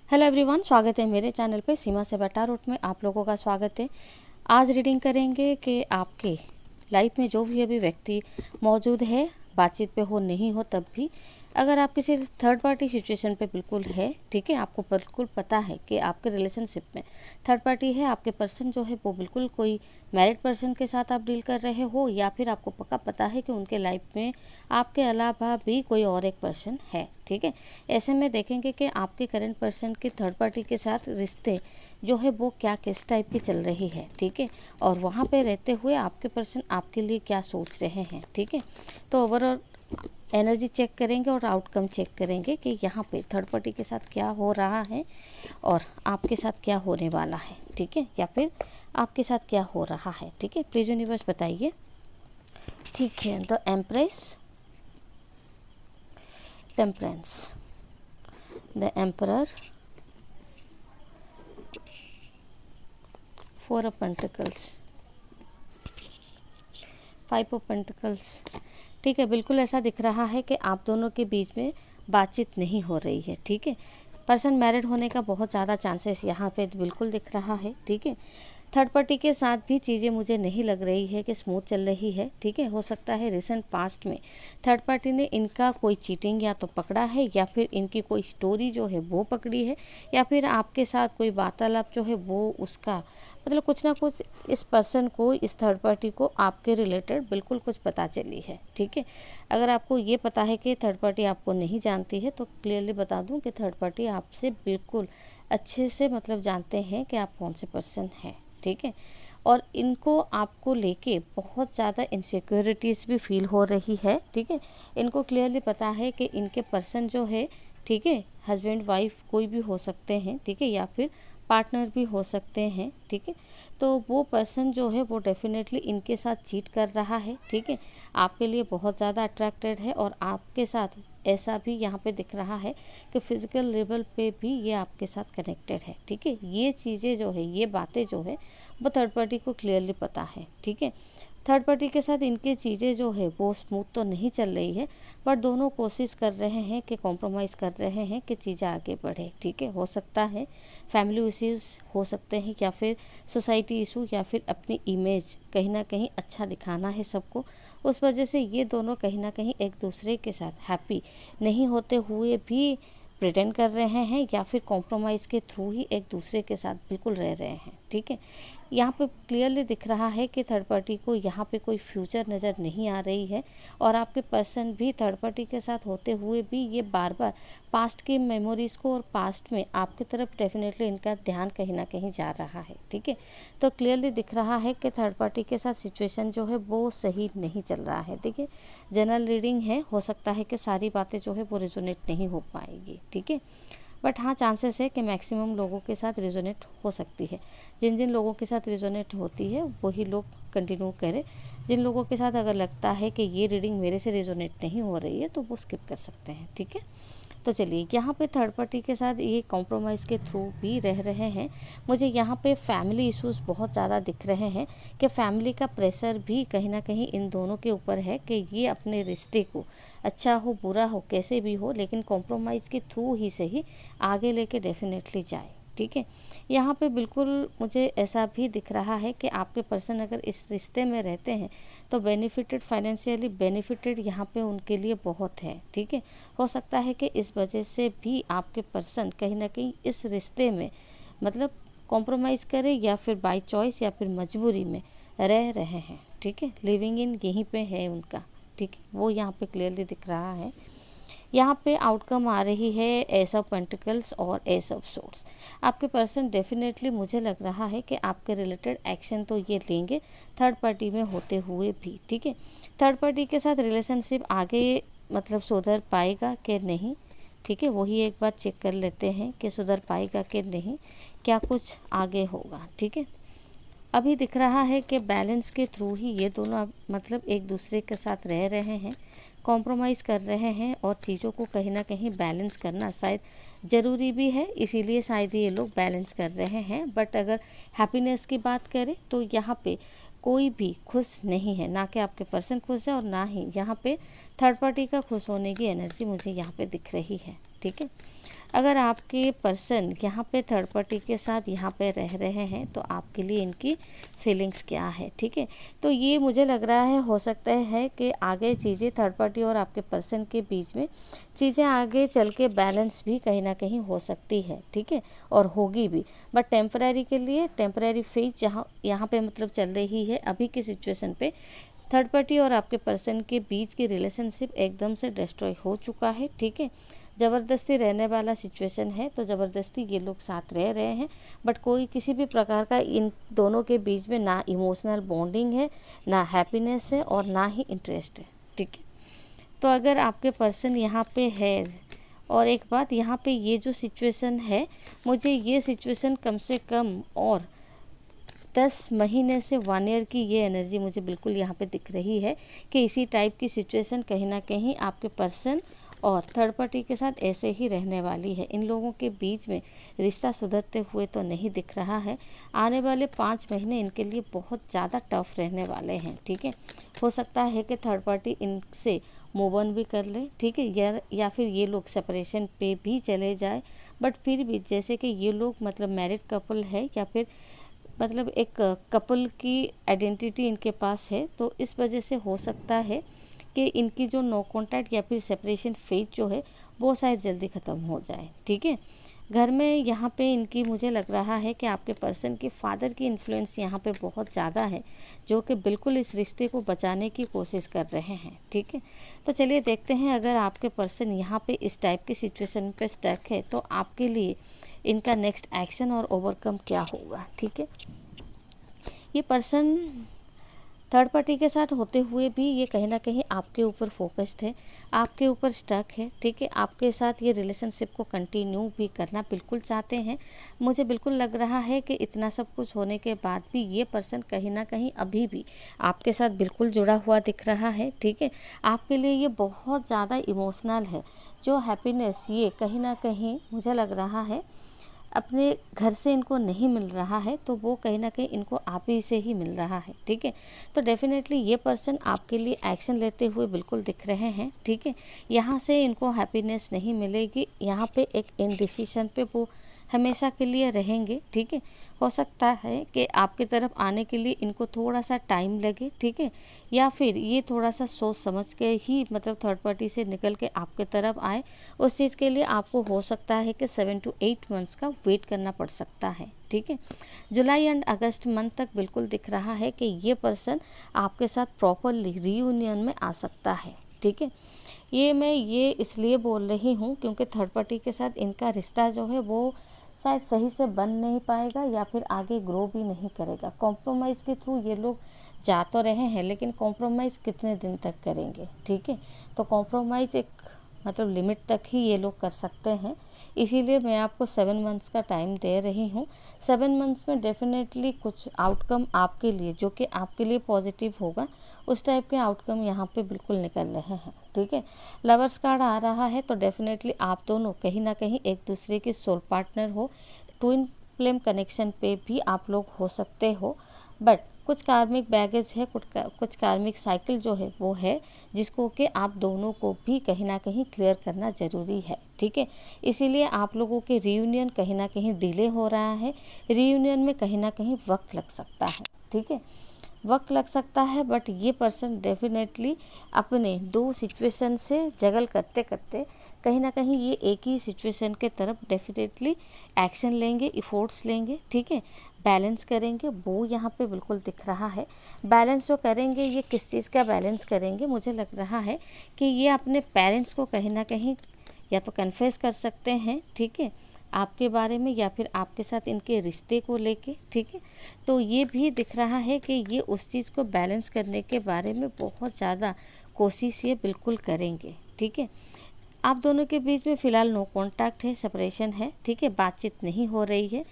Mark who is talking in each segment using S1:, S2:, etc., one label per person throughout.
S1: Hello everyone, स्वागत है मेरे चैनल पे सीमा से बटा रूट में आप लोगों का स्वागत है। आज रीडिंग करेंगे कि आपके लाइफ में जो भी अभी व्यक्ति मौजूद है, बातचीत पे हो नहीं हो तब भी, अगर आप किसी थर्ड पार्टी सिचुएशन पे बिल्कुल है, ठीक है, आपको बिल्कुल पता है कि आपके रिलेशनशिप में थर्ड पार्टी है, आपके पर्सन जो है वो बिल्कुल कोई मैरिड पर्सन के साथ आप डील कर रहे हो, या फिर आपको पक्का पता है कि उनके लाइफ में आपके अलावा भी कोई और एक पर्सन है, ठीक है। ऐसे में देखेंगे कि आपके करंट पर्सन के थर्ड पार्टी के साथ रिश्ते जो है वो क्या किस टाइप की चल रही है, ठीक है, और वहाँ पे रहते हुए आपके पर्सन आपके लिए क्या सोच रहे हैं, ठीक है। तो ओवरऑल एनर्जी चेक करेंगे और आउटकम चेक करेंगे कि यहाँ पे थर्ड पार्टी के साथ क्या हो रहा है और आपके साथ क्या होने वाला है, ठीक है, या फिर आपके साथ क्या हो रहा है, ठीक है। प्लीज़ यूनिवर्स बताइए। ठीक है, the empress, temperance, the emperor, four of pentacles, five of pentacles. ठीक है, बिल्कुल ऐसा दिख रहा है कि आप दोनों के बीच में बातचीत नहीं हो रही है, ठीक है। पर्सन मैरिड होने का बहुत ज़्यादा चांसेस यहाँ पे बिल्कुल दिख रहा है, ठीक है। थर्ड पार्टी के साथ भी चीज़ें मुझे नहीं लग रही है कि स्मूथ चल रही है, ठीक है। हो सकता है रिसेंट पास्ट में थर्ड पार्टी ने इनका कोई चीटिंग या तो पकड़ा है, या फिर इनकी कोई स्टोरी जो है वो पकड़ी है, या फिर आपके साथ कोई वार्तालाप जो है वो उसका मतलब कुछ ना कुछ इस पर्सन को, इस थर्ड पार्टी को आपके रिलेटेड बिल्कुल कुछ पता चली है, ठीक है। अगर आपको ये पता है कि थर्ड पार्टी आपको नहीं जानती है तो क्लियरली बता दूं कि थर्ड पार्टी आपसे बिल्कुल अच्छे से मतलब जानते हैं कि आप कौन से पर्सन हैं, ठीक है। और इनको आपको लेके बहुत ज़्यादा इनसिक्योरिटीज़ भी फील हो रही है, ठीक है। इनको क्लियरली पता है कि इनके पर्सन जो है, ठीक है, हस्बैंड वाइफ कोई भी हो सकते हैं, ठीक है, या फिर पार्टनर भी हो सकते हैं, ठीक है। तो वो पर्सन जो है वो डेफिनेटली इनके साथ चीट कर रहा है, ठीक है, आपके लिए बहुत ज़्यादा अट्रैक्टेड है, और आपके साथ ऐसा भी यहाँ पे दिख रहा है कि फिज़िकल लेवल पे भी ये आपके साथ कनेक्टेड है, ठीक है। ये चीज़ें जो है, ये बातें जो है वो थर्ड पार्टी को क्लियरली पता है, ठीक है। थर्ड पार्टी के साथ इनकी चीज़ें जो है वो स्मूथ तो नहीं चल रही है, बट दोनों कोशिश कर रहे हैं कि कॉम्प्रोमाइज़ कर रहे हैं कि चीज़ें आगे बढ़े, ठीक है। हो सकता है फैमिली इश्यूज़ हो सकते हैं, या फिर सोसाइटी इशू, या फिर अपनी इमेज कहीं ना कहीं अच्छा दिखाना है सबको, उस वजह से ये दोनों कहीं ना कहीं एक दूसरे के साथ हैप्पी नहीं होते हुए भी प्रिटेंड कर रहे हैं, या फिर कॉम्प्रोमाइज़ के थ्रू ही एक दूसरे के साथ बिल्कुल रह रहे हैं, ठीक है। यहाँ पे क्लियरली दिख रहा है कि थर्ड पार्टी को यहाँ पे कोई फ्यूचर नज़र नहीं आ रही है, और आपके पर्सन भी थर्ड पार्टी के साथ होते हुए भी ये बार बार पास्ट की मेमोरीज़ को, और पास्ट में आपकी तरफ डेफिनेटली इनका ध्यान कहीं ना कहीं जा रहा है, ठीक है। तो क्लियरली दिख रहा है कि थर्ड पार्टी के साथ सिचुएशन जो है वो सही नहीं चल रहा है, देखिए। जनरल रीडिंग है, हो सकता है कि सारी बातें जो है वो रेजोनेट नहीं हो पाएगी, ठीक है, बट हाँ चांसेस है कि मैक्सिमम लोगों के साथ रिजोनेट हो सकती है। जिन जिन लोगों के साथ रिजोनेट होती है वही लोग कंटिन्यू करें। जिन लोगों के साथ अगर लगता है कि ये रीडिंग मेरे से रिजोनेट नहीं हो रही है तो वो स्किप कर सकते हैं, ठीक है। तो चलिए, यहाँ पे थर्ड पार्टी के साथ ये कॉम्प्रोमाइज़ के थ्रू भी रह रहे हैं। मुझे यहाँ पे फैमिली इश्यूज़ बहुत ज़्यादा दिख रहे हैं कि फैमिली का प्रेशर भी कहीं ना कहीं इन दोनों के ऊपर है कि ये अपने रिश्ते को, अच्छा हो बुरा हो कैसे भी हो, लेकिन कॉम्प्रोमाइज़ के थ्रू ही से ही आगे लेके डेफिनेटली जाए, ठीक है। यहाँ पे बिल्कुल मुझे ऐसा भी दिख रहा है कि आपके पर्सन अगर इस रिश्ते में रहते हैं तो बेनिफिटेड, फाइनेंशियली बेनिफिटेड यहाँ पे उनके लिए बहुत है, ठीक है। हो सकता है कि इस वजह से भी आपके पर्सन कहीं ना कहीं इस रिश्ते में मतलब कॉम्प्रोमाइज़ करे, या फिर बाय चॉइस या फिर मजबूरी में रह रहे हैं, ठीक है। लिविंग इन यहीं पे है उनका, ठीक है, वो यहाँ पे क्लियरली दिख रहा है। यहाँ पे आउटकम आ रही है एस ऑफ पेंटिकल्स और एस ऑफ सोर्ड्स। आपके पर्सन डेफिनेटली मुझे लग रहा है कि आपके रिलेटेड एक्शन तो ये लेंगे थर्ड पार्टी में होते हुए भी, ठीक है। थर्ड पार्टी के साथ रिलेशनशिप आगे मतलब सुधर पाएगा कि नहीं, ठीक है, वही एक बार चेक कर लेते हैं कि सुधर पाएगा कि नहीं, क्या कुछ आगे होगा, ठीक है। अभी दिख रहा है कि बैलेंस के थ्रू ही ये दोनों मतलब एक दूसरे के साथ रह रहे हैं, कॉम्प्रोमाइज़ कर रहे हैं, और चीज़ों को कहीं ना कहीं बैलेंस करना शायद ज़रूरी भी है, इसीलिए शायद ये लोग बैलेंस कर रहे हैं। बट अगर हैप्पीनेस की बात करें तो यहाँ पे कोई भी खुश नहीं है, ना कि आपके पर्सन खुश है और ना ही यहाँ पे थर्ड पार्टी का खुश होने की एनर्जी मुझे यहाँ पे दिख रही है, ठीक है। अगर आपके पर्सन यहाँ पे थर्ड पार्टी के साथ यहाँ पे रह रहे हैं तो आपके लिए इनकी फीलिंग्स क्या है, ठीक है। तो ये मुझे लग रहा है, हो सकता है कि आगे चीज़ें थर्ड पार्टी और आपके पर्सन के बीच में चीज़ें आगे चल के बैलेंस भी कहीं ना कहीं हो सकती है, ठीक है, और होगी भी। बट टेम्परेरी के लिए, टेम्परेरी फेज जहाँ यहाँ पे मतलब चल रही है अभी की सिचुएशन पे, थर्ड पार्टी और आपके पर्सन के बीच की रिलेशनशिप एकदम से डिस्ट्रॉय हो चुका है, ठीक है। ज़बरदस्ती रहने वाला सिचुएशन है, तो ज़बरदस्ती ये लोग साथ रह रहे हैं, बट कोई किसी भी प्रकार का इन दोनों के बीच में ना इमोशनल बॉन्डिंग है, ना हैप्पीनेस है और ना ही इंटरेस्ट है, ठीक है। तो अगर आपके पर्सन यहाँ पे है, और एक बात यहाँ पे ये जो सिचुएशन है, मुझे ये सिचुएशन कम से कम और 10 महीने से 1 ईयर की ये एनर्जी मुझे बिल्कुल यहाँ पे दिख रही है कि इसी टाइप की सिचुएशन कहीं ना कहीं आपके पर्सन और थर्ड पार्टी के साथ ऐसे ही रहने वाली है। इन लोगों के बीच में रिश्ता सुधरते हुए तो नहीं दिख रहा है। आने वाले 5 महीने इनके लिए बहुत ज़्यादा टफ रहने वाले हैं, ठीक है। हो सकता है कि थर्ड पार्टी इनसे मूव ऑन भी कर ले, ठीक है, या फिर ये लोग सेपरेशन पे भी चले जाए। बट फिर भी जैसे कि ये लोग मतलब मैरिड कपल है या फिर मतलब एक कपल की आइडेंटिटी इनके पास है, तो इस वजह से हो सकता है कि इनकी जो नो कॉन्टैक्ट या फिर सेपरेशन फेज जो है वो शायद जल्दी ख़त्म हो जाए, ठीक है। घर में यहाँ पे इनकी मुझे लग रहा है कि आपके पर्सन के फादर की इन्फ्लुएंस यहाँ पे बहुत ज़्यादा है, जो कि बिल्कुल इस रिश्ते को बचाने की कोशिश कर रहे हैं, ठीक है। तो चलिए देखते हैं, अगर आपके पर्सन यहाँ पे इस टाइप की सिचुएशन पे स्टक है तो आपके लिए इनका नेक्स्ट एक्शन और ओवरकम क्या होगा, ठीक है। ये पर्सन थर्ड पार्टी के साथ होते हुए भी ये कहीं ना कहीं आपके ऊपर फोकस्ड है, आपके ऊपर स्टक है, ठीक है। आपके साथ ये रिलेशनशिप को कंटिन्यू भी करना बिल्कुल चाहते हैं। मुझे बिल्कुल लग रहा है कि इतना सब कुछ होने के बाद भी ये पर्सन कहीं ना कहीं अभी भी आपके साथ बिल्कुल जुड़ा हुआ दिख रहा है, ठीक है। आपके लिए ये बहुत ज़्यादा इमोशनल है। जो हैप्पीनेस ये कहीं ना कहीं मुझे लग रहा है अपने घर से इनको नहीं मिल रहा है, तो वो कहीं ना कहीं इनको आप ही से ही मिल रहा है, ठीक है। तो डेफिनेटली ये पर्सन आपके लिए एक्शन लेते हुए बिल्कुल दिख रहे हैं, ठीक है। यहाँ से इनको हैप्पीनेस नहीं मिलेगी, यहाँ पे एक इनडिसीजन पे वो हमेशा के लिए रहेंगे, ठीक है। हो सकता है कि आपकी तरफ आने के लिए इनको थोड़ा सा टाइम लगे, ठीक है, या फिर ये थोड़ा सा सोच समझ के ही मतलब थर्ड पार्टी से निकल के आपके तरफ आए। उस चीज़ के लिए आपको हो सकता है कि 7 to 8 मंथ्स का वेट करना पड़ सकता है, ठीक है। जुलाई एंड अगस्त मंथ तक बिल्कुल दिख रहा है कि ये पर्सन आपके साथ प्रॉपरली रीयूनियन में आ सकता है, ठीक है। मैं ये इसलिए बोल रही हूँ क्योंकि थर्ड पार्टी के साथ इनका रिश्ता जो है वो शायद सही से बन नहीं पाएगा या फिर आगे ग्रो भी नहीं करेगा। कॉम्प्रोमाइज़ के थ्रू ये लोग जा तो रहे हैं, लेकिन कॉम्प्रोमाइज़ कितने दिन तक करेंगे, ठीक है। तो कॉम्प्रोमाइज़ एक मतलब लिमिट तक ही ये लोग कर सकते हैं, इसीलिए मैं आपको 7 मंथ्स का टाइम दे रही हूँ। 7 मंथ्स में डेफिनेटली कुछ आउटकम आपके लिए, जो कि आपके लिए पॉजिटिव होगा, उस टाइप के आउटकम यहाँ पे बिल्कुल निकल रहे हैं, ठीक है। लवर्स कार्ड आ रहा है, तो डेफिनेटली आप दोनों कहीं ना कहीं एक दूसरे के सोल पार्टनर हो। ट्विन फ्लेम कनेक्शन पे भी आप लोग हो सकते हो, बट कुछ कार्मिक बैगेज है, कुछ कार्मिक साइकिल जो है वो है, जिसको कि आप दोनों को भी कहीं ना कहीं क्लियर करना ज़रूरी है, ठीक है। इसीलिए आप लोगों के रीयूनियन कहीं ना कहीं डिले हो रहा है। रीयूनियन में कहीं ना कहीं वक्त लग सकता है, ठीक है, वक्त लग सकता है। बट ये पर्सन डेफिनेटली अपने 2 सिचुएशन से जगल करते करते कहीं ना कहीं ये एक ही सिचुएशन के तरफ डेफिनेटली एक्शन लेंगे, इफ़ोर्ट्स लेंगे, ठीक है, बैलेंस करेंगे, वो यहाँ पे बिल्कुल दिख रहा है। बैलेंस जो करेंगे, ये किस चीज़ का बैलेंस करेंगे, मुझे लग रहा है कि ये अपने पेरेंट्स को कहीं ना कहीं या तो कन्फेस कर सकते हैं, ठीक है, आपके बारे में, या फिर आपके साथ इनके रिश्ते को लेके, ठीक है। तो ये भी दिख रहा है कि ये उस चीज़ को बैलेंस करने के बारे में बहुत ज़्यादा कोशिश ये बिल्कुल करेंगे, ठीक है। आप दोनों के बीच में फ़िलहाल नो कॉन्टैक्ट है, सेपरेशन है, ठीक है, बातचीत नहीं हो रही है।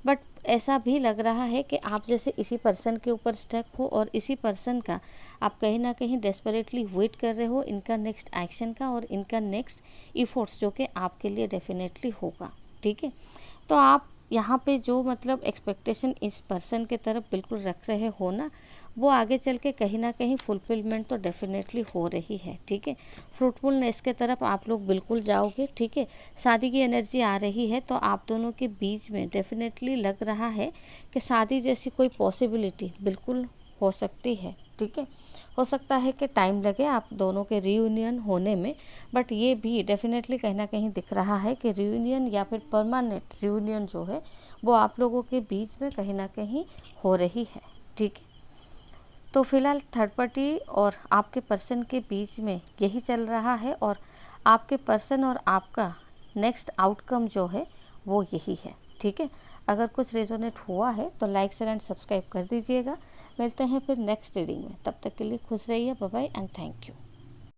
S1: बट ऐसा भी लग रहा है कि आप जैसे इसी पर्सन के ऊपर स्टक हो और इसी पर्सन का आप कहीं ना कहीं डेस्परेटली वेट कर रहे हो इनका नेक्स्ट एक्शन का और इनका नेक्स्ट इफ़ोर्ट्स, जो कि आपके लिए डेफिनेटली होगा, ठीक है। तो आप यहाँ पे जो मतलब एक्सपेक्टेशन इस पर्सन के तरफ बिल्कुल रख रहे हो ना, वो आगे चल के कहीं ना कहीं फुलफिलमेंट तो डेफिनेटली हो रही है। ठीक है, फ्रूटफुलनेस के तरफ आप लोग बिल्कुल जाओगे। ठीक है, शादी की एनर्जी आ रही है, तो आप दोनों के बीच में डेफिनेटली लग रहा है कि शादी जैसी कोई पॉसिबिलिटी बिल्कुल हो सकती है। ठीक है, हो सकता है कि टाइम लगे आप दोनों के रियूनियन होने में, बट ये भी डेफिनेटली कहीं ना कहीं दिख रहा है कि रियूनियन या फिर परमानेंट रियूनियन जो है वो आप लोगों के बीच में कहीं ना कहीं हो रही है। ठीक है, तो फिलहाल थर्ड पार्टी और आपके पर्सन के बीच में यही चल रहा है, और आपके पर्सन और आपका नेक्स्ट आउटकम जो है वो यही है। ठीक है, अगर कुछ रेजोनेट हुआ है तो लाइक शेयर एंड सब्सक्राइब कर दीजिएगा। मिलते हैं फिर नेक्स्ट रीडिंग में, तब तक के लिए खुश रहिए। Bye bye and thank you.